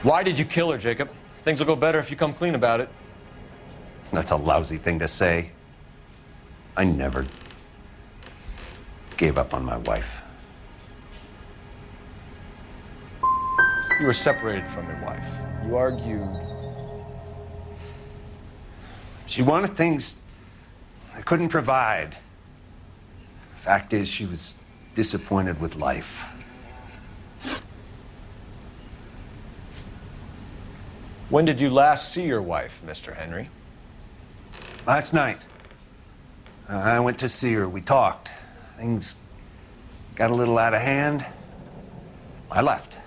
Why did you kill her, Jacob? Things will go better if you come clean about it. That's a lousy thing to say. I never gave up on my wife. You were separated from your wife. You argued. She wanted things I couldn't provide. Fact is, she was disappointed with life. When did you last see your wife, Mr. Henry? Last night. I went to see her. We talked. Things got a little out of hand. I left.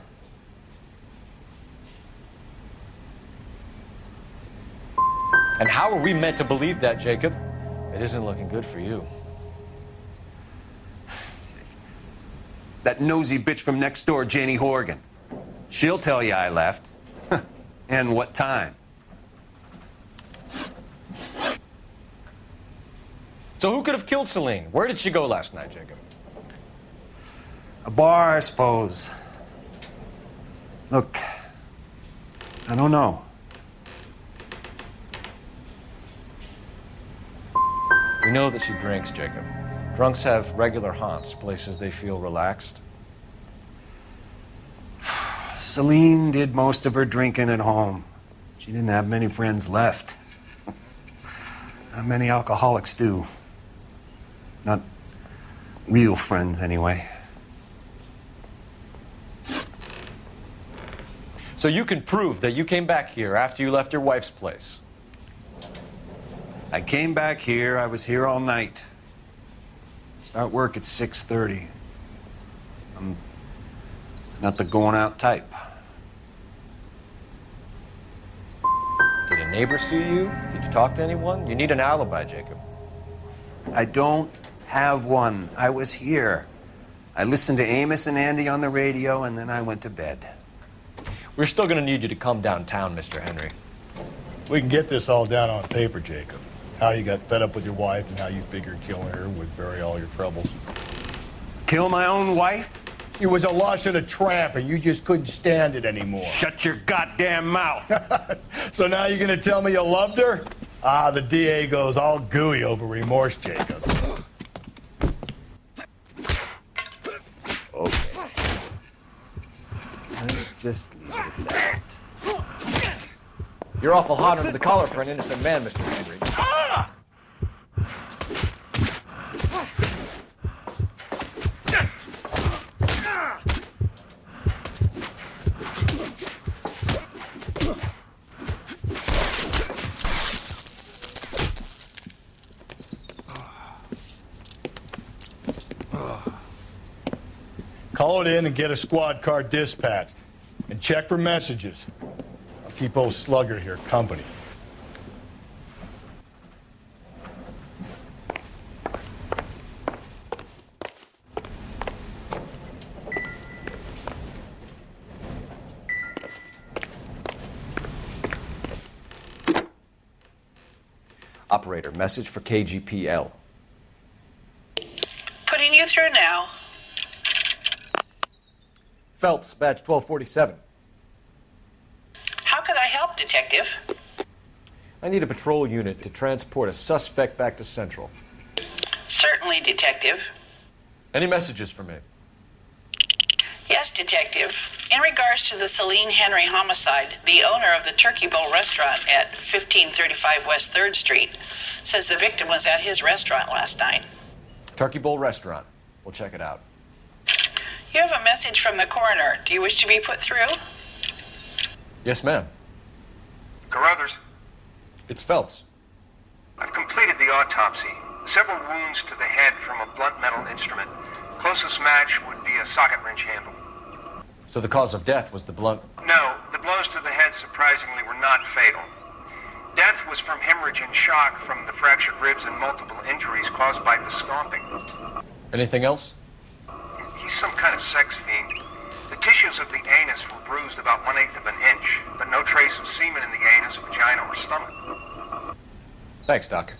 And how are we meant to believe that, Jacob? It isn't looking good for you. That nosy bitch from next door, Janie Horgan. She'll tell you I left. And what time. So who could have killed Celine? Where did she go last night, Jacob? A bar, I suppose. Look, I don't know. We know that she drinks, Jacob. Drunks have regular haunts, places they feel relaxed. Celine did most of her drinking at home. She didn't have many friends left. Not many alcoholics do. Not real friends, anyway. So you can prove that you came back here after you left your wife's place? I came back here. I was here all night. Start work at 6:30. I'm not the going out type. Did a neighbor see you? Did you talk to anyone? You need an alibi, Jacob. I don't have one. I was here. I listened to Amos and Andy on the radio, and then I went to bed. We're still going to need you to come downtown, Mr. Henry. We can get this all down on paper, Jacob. How you got fed up with your wife and how you figured killing her would bury all your troubles. Kill my own wife? You was a lush and a tramp, and you just couldn't stand it anymore. Shut your goddamn mouth. So now you're gonna tell me you loved her? Ah, the DA goes all gooey over remorse, Jacob. Okay. Let's just leave it at that. You're awful hot under the collar for an innocent man, Mr. Henry. Call it in and get a squad car dispatched. And check for messages. I'll keep old Slugger here company. Operator, message for KGPL. Putting you through now. Phelps, badge 1247. How could I help, Detective? I need a patrol unit to transport a suspect back to Central. Certainly, Detective. Any messages for me? Yes, Detective. In regards to the Celine Henry homicide, the owner of the Turkey Bowl restaurant at 1535 West 3rd Street says the victim was at his restaurant last night. Turkey Bowl Restaurant. We'll check it out. You have a message from the coroner. Do you wish to be put through? Yes, ma'am. Carruthers, It's Phelps. I've completed the autopsy. Several wounds to the head from a blunt metal instrument. Closest match would be a socket wrench handle. So the cause of death was the blunt. No, the blows to the head surprisingly were not fatal. Death was from hemorrhage and shock from the fractured ribs and multiple injuries caused by the stomping. Anything else? He's some kind of sex fiend. The tissues of the anus were bruised about 1/8 of an inch, but no trace of semen in the anus, vagina, or stomach. Thanks, Doc.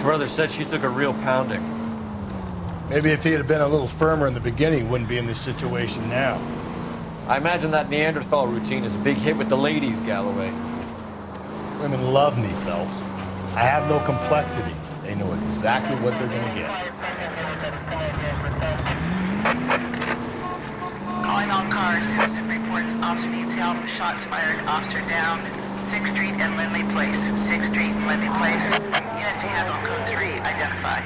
brother said she took a real pounding. Maybe if he had been a little firmer in the beginning, he wouldn't be in this situation now. I imagine that Neanderthal routine is a big hit with the ladies, Galloway. Women love me, Phelps. I have no complexity. They know exactly what they're gonna get. Calling all cars. Citizen reports officer needs help. Shots fired. Officer down. 6th Street and Lindley Place. 6th Street and Lindley Place. Unit to handle code 3. Identify.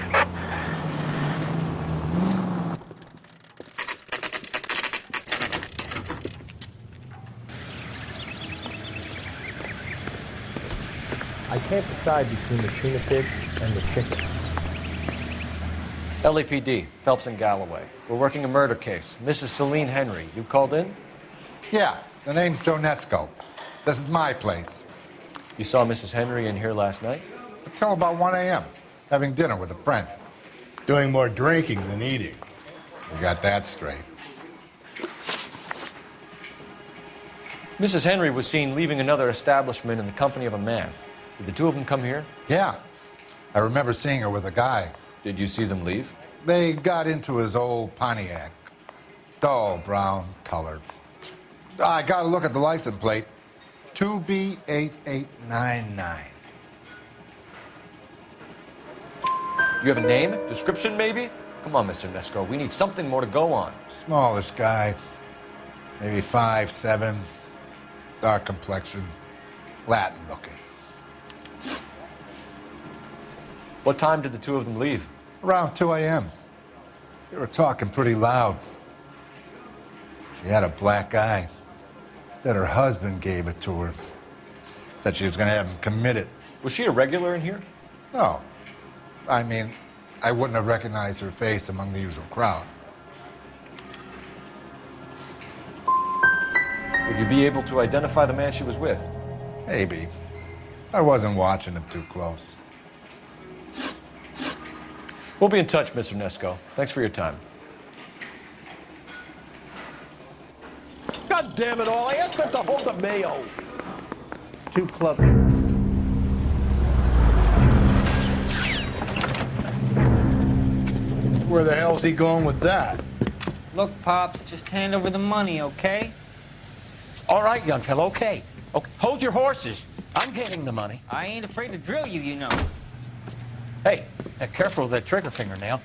I can't decide between the tuna fish and the chicken. LAPD, Phelps and Galloway. We're working a murder case. Mrs. Celine Henry, you called in? Yeah, the name's Jonesco. This is my place. You saw Mrs. Henry in here last night? Until about 1 a.m., having dinner with a friend. Doing more drinking than eating. We got that straight. Mrs. Henry was seen leaving another establishment in the company of a man. Did the two of them come here? Yeah, I remember seeing her with a guy. Did you see them leave? They got into his old Pontiac. Dull brown colored. I got to look at the license plate. 2B8899. You have a name? Description, maybe? Come on, Mr. Nesco. We need something more to go on. Smallish guy. Maybe 5'7". Dark complexion. Latin looking. What time did the two of them leave? Around 2 a.m. They were talking pretty loud. She had a black eye. Said her husband gave it to her. Said she was going to have him committed. Was she a regular in here? No. I mean, I wouldn't have recognized her face among the usual crowd. Would you be able to identify the man she was with? Maybe. I wasn't watching him too close. We'll be in touch, Mr. Nesco. Thanks for your time. God damn it all, I asked them to hold the mayo. Too clever. Where the hell's he going with that? Look, Pops, just hand over the money, okay? All right, young fellow, okay. Hold your horses. I'm getting the money. I ain't afraid to drill you, you know. Hey, careful with that trigger finger now.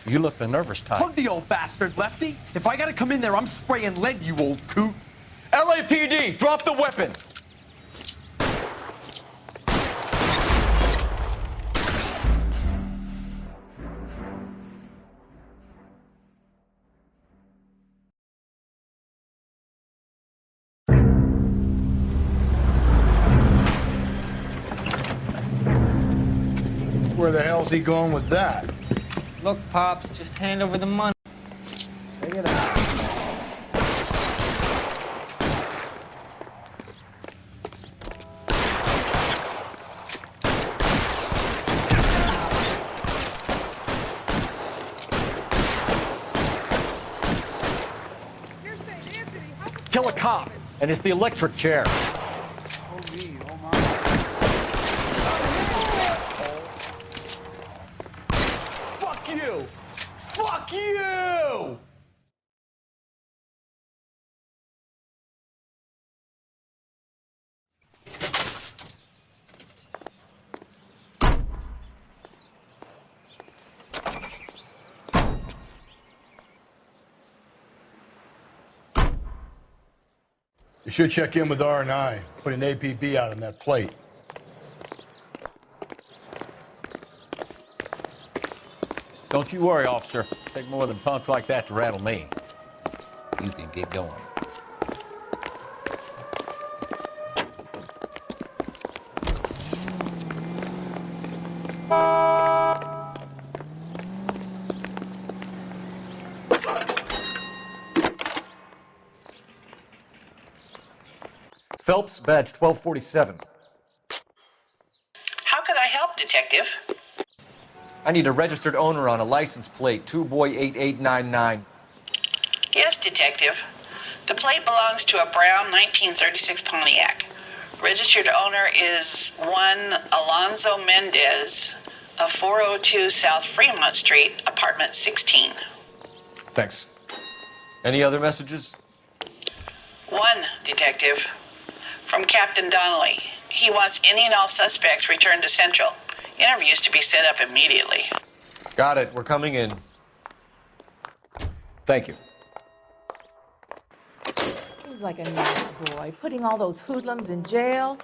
You look the nervous type. Plug the old bastard, Lefty. If I gotta come in there, I'm spraying lead, you old coot. LAPD, drop the weapon! Where the hell's he going with that? Look, Pops, just hand over the money. Bring it out. Kill a cop, and it's the electric chair. Fuck you! Fuck you! You should check in with R&I. Put an APB out on that plate. Don't you worry, officer. Take more than punks like that to rattle me. You can get going. Phelps, badge 1247. How could I help, Detective? I need a registered owner on a license plate, 2boy8899. Yes, Detective. The plate belongs to a brown 1936 Pontiac. Registered owner is one Alonzo Mendez, of 402 South Fremont Street, apartment 16. Thanks. Any other messages? One, Detective. From Captain Donnelly. He wants any and all suspects returned to Central. Interviews to be set up immediately. Got it. We're coming in. Thank you. Seems like a nice boy, putting all those hoodlums in jail.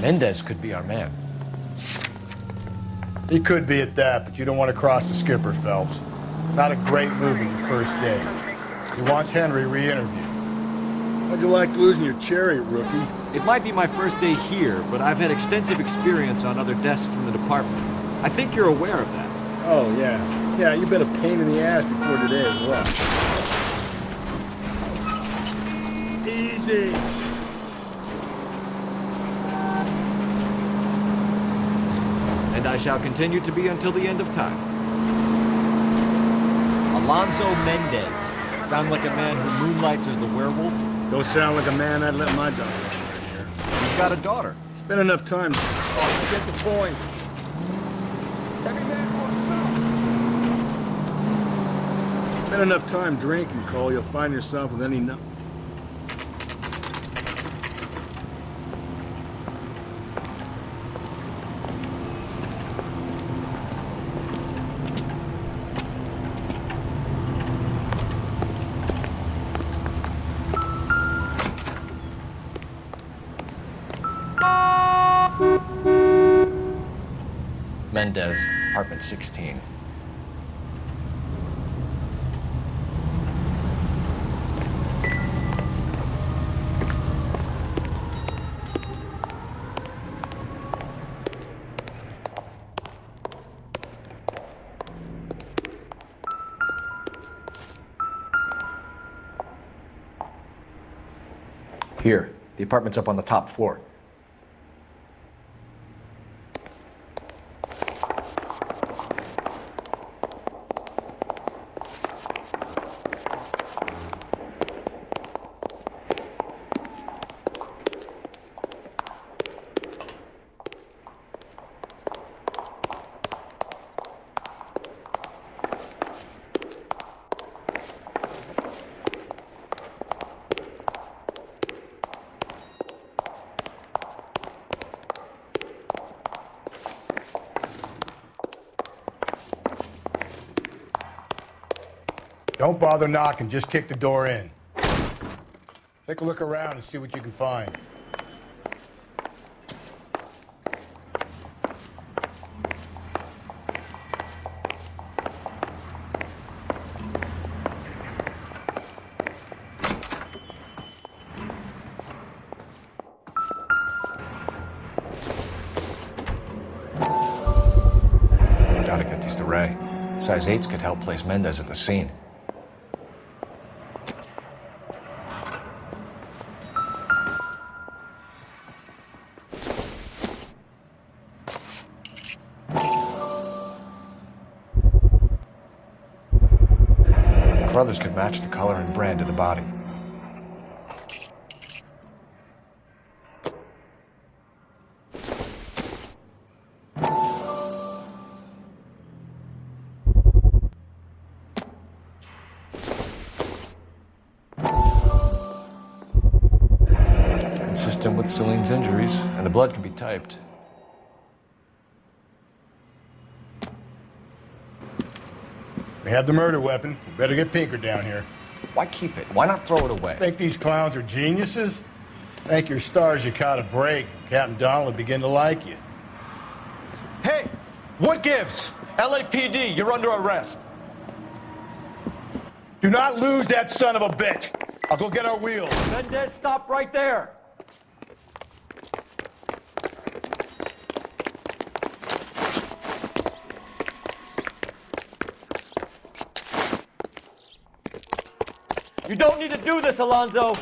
Mendez could be our man. He could be at that, but you don't want to cross the skipper, Phelps. Not a great move on your first day. He wants Henry re-interviewed. How'd you like losing your cherry, rookie? It might be my first day here, but I've had extensive experience on other desks in the department. I think you're aware of that. Oh, yeah. Yeah, you've been a pain in the ass before today as well. Easy. And I shall continue to be until the end of time. Alonzo Mendez. Sound like a man who moonlights as the werewolf? Don't sound like a man I'd let my daughter marry here. You've got a daughter. Spend enough time. Oh, get the point. Spend enough time drinking, Cole. You'll find yourself with any number. Mendez, apartment 16. Here, the apartment's up on the top floor. Don't bother knocking, just kick the door in. Take a look around and see what you can find. Gotta get these to Ray. Size 8s could help place Mendez at the scene. Brothers could match the color and brand of the body. Consistent with Celine's injuries, and the blood can be typed. We have the murder weapon. We better get Pinker down here. Why keep it? Why not throw it away? Think these clowns are geniuses? Thank your stars you caught a break. Captain Donnelly begin to like you. Hey! What gives? LAPD, you're under arrest. Do not lose that son of a bitch. I'll go get our wheels. Mendez, stop right there! You don't need to do this, Alonzo!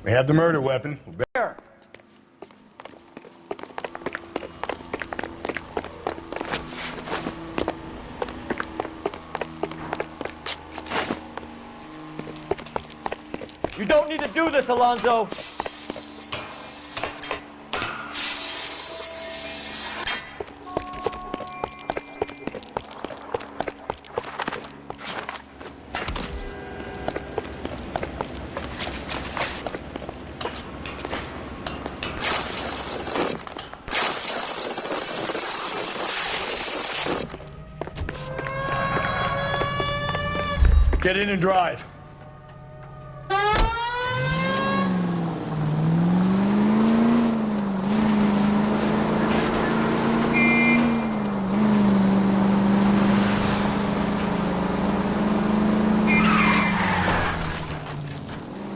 We have the murder weapon. Here. You don't need to do this, Alonzo. Get in and drive.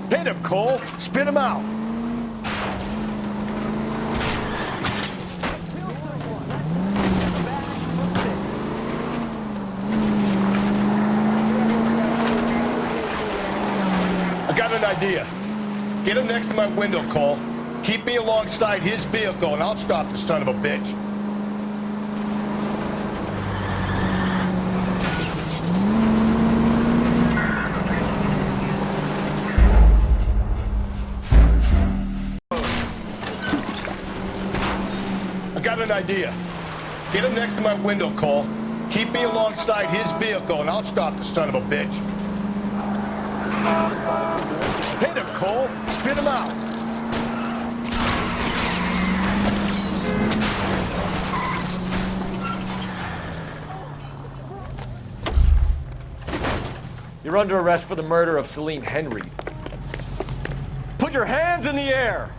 Hit him, Cole. Spin him out. I got an idea. Get him next to my window, Cole. Keep me alongside his vehicle, and I'll stop the son of a bitch. I got an idea. Get him next to my window, Cole. Keep me alongside his vehicle, and I'll stop the son of a bitch. Hit him, Cole. Spin him out. You're under arrest for the murder of Celine Henry. Put your hands in the air!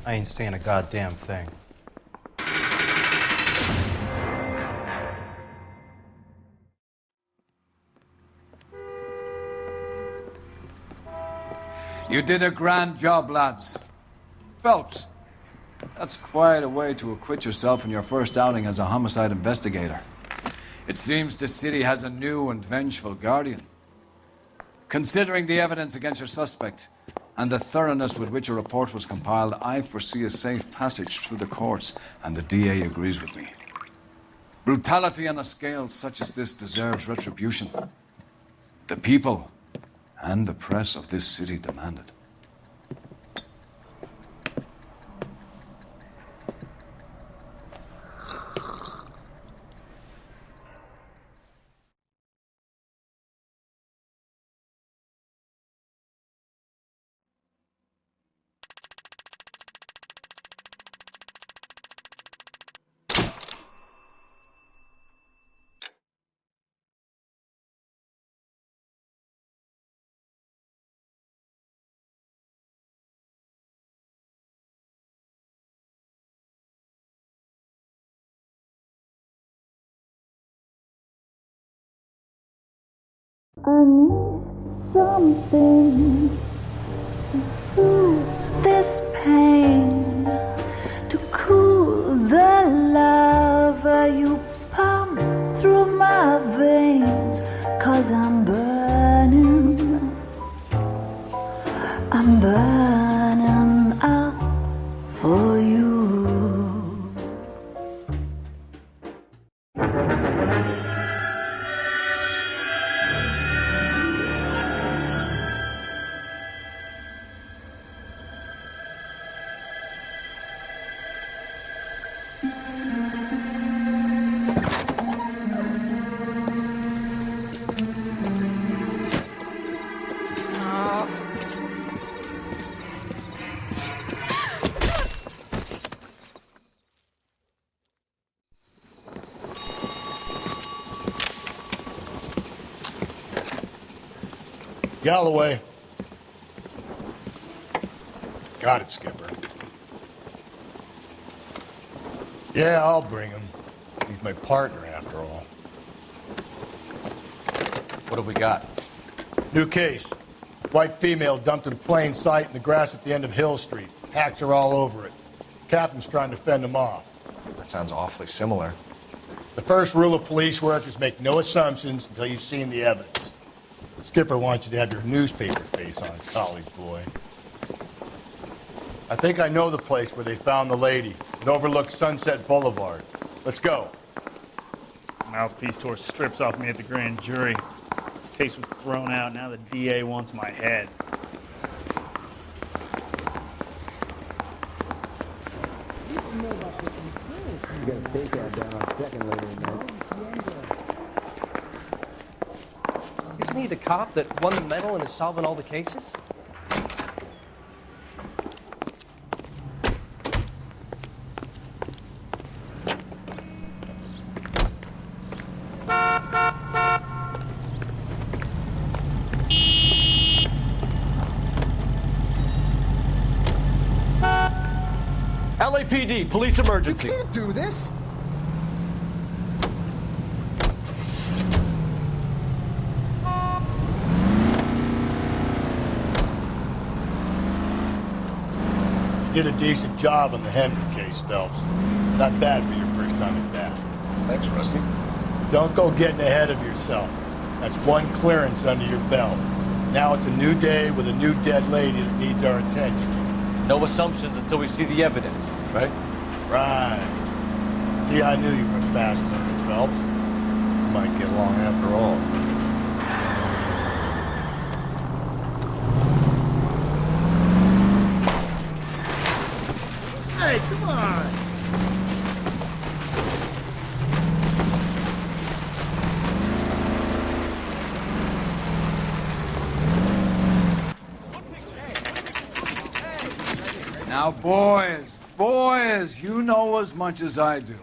I ain't saying a goddamn thing. You did a grand job, lads. Phelps, that's quite a way to acquit yourself in your first outing as a homicide investigator. It seems the city has a new and vengeful guardian. Considering the evidence against your suspect and the thoroughness with which a report was compiled, I foresee a safe passage through the courts, and the DA agrees with me. Brutality on a scale such as this deserves retribution. The people and the press of this city demand it. I need something to soothe this pain, to cool the lava you pump through my veins, 'cause I'm burning up for you. Galloway. Got it, Skipper. Yeah, I'll bring him. He's my partner, after all. What have we got? New case. White female dumped in plain sight in the grass at the end of Hill Street. Hacks are all over it. Captain's trying to fend them off. That sounds awfully similar. The first rule of police work is make no assumptions until you've seen the evidence. Skipper wants you to have your newspaper face on, college boy. I think I know the place where they found the lady. It overlooks Sunset Boulevard. Let's go. Mouthpiece tore strips off me at the grand jury. Case was thrown out. Now the DA wants my head. You got a takeout down on second later in the Isn't he the cop that won the medal and is solving all the cases? LAPD, police emergency. You can't do this. You did a decent job on the Henry case, Phelps. Not bad for your first time at bat. Thanks, Rusty. Don't go getting ahead of yourself. That's one clearance under your belt. Now it's a new day with a new dead lady that needs our attention. No assumptions until we see the evidence, right? Right. See, I knew you were a fast learner, Phelps. You might get along after all. Hey, come on! Now, boys, you know as much as I do.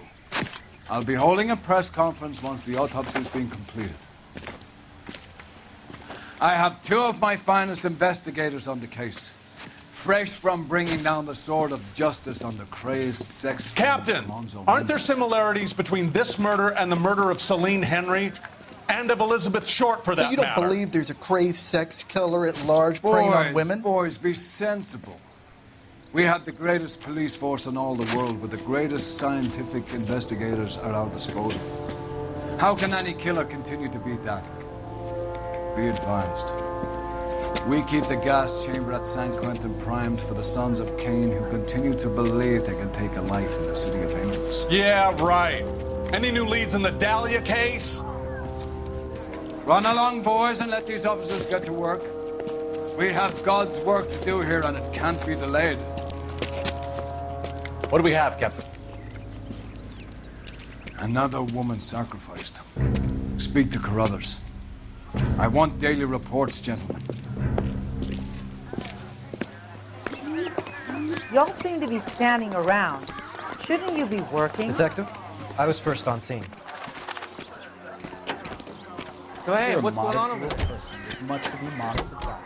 I'll be holding a press conference once the autopsy's been completed. I have two of my finest investigators on the case, fresh from bringing down the sword of justice on the crazed sex... Captain, aren't there similarities between this murder and the murder of Celine Henry? And of Elizabeth Short, for that So you don't believe there's a crazed sex killer at large preying on women? Boys, be sensible. We have the greatest police force in all the world with the greatest scientific investigators at our disposal. How can any killer continue to be that? Be advised. We keep the gas chamber at San Quentin primed for the sons of Cain who continue to believe they can take a life in the City of Angels. Yeah, right. Any new leads in the Dahlia case? Run along, boys, and let these officers get to work. We have God's work to do here, and it can't be delayed. What do we have, Captain? Another woman sacrificed. Speak to Carruthers. I want daily reports, gentlemen. Y'all seem to be standing around. Shouldn't you be working? Detective, I was first on scene. So hey, You're a what's going on modest over little there? person with much to be modest about.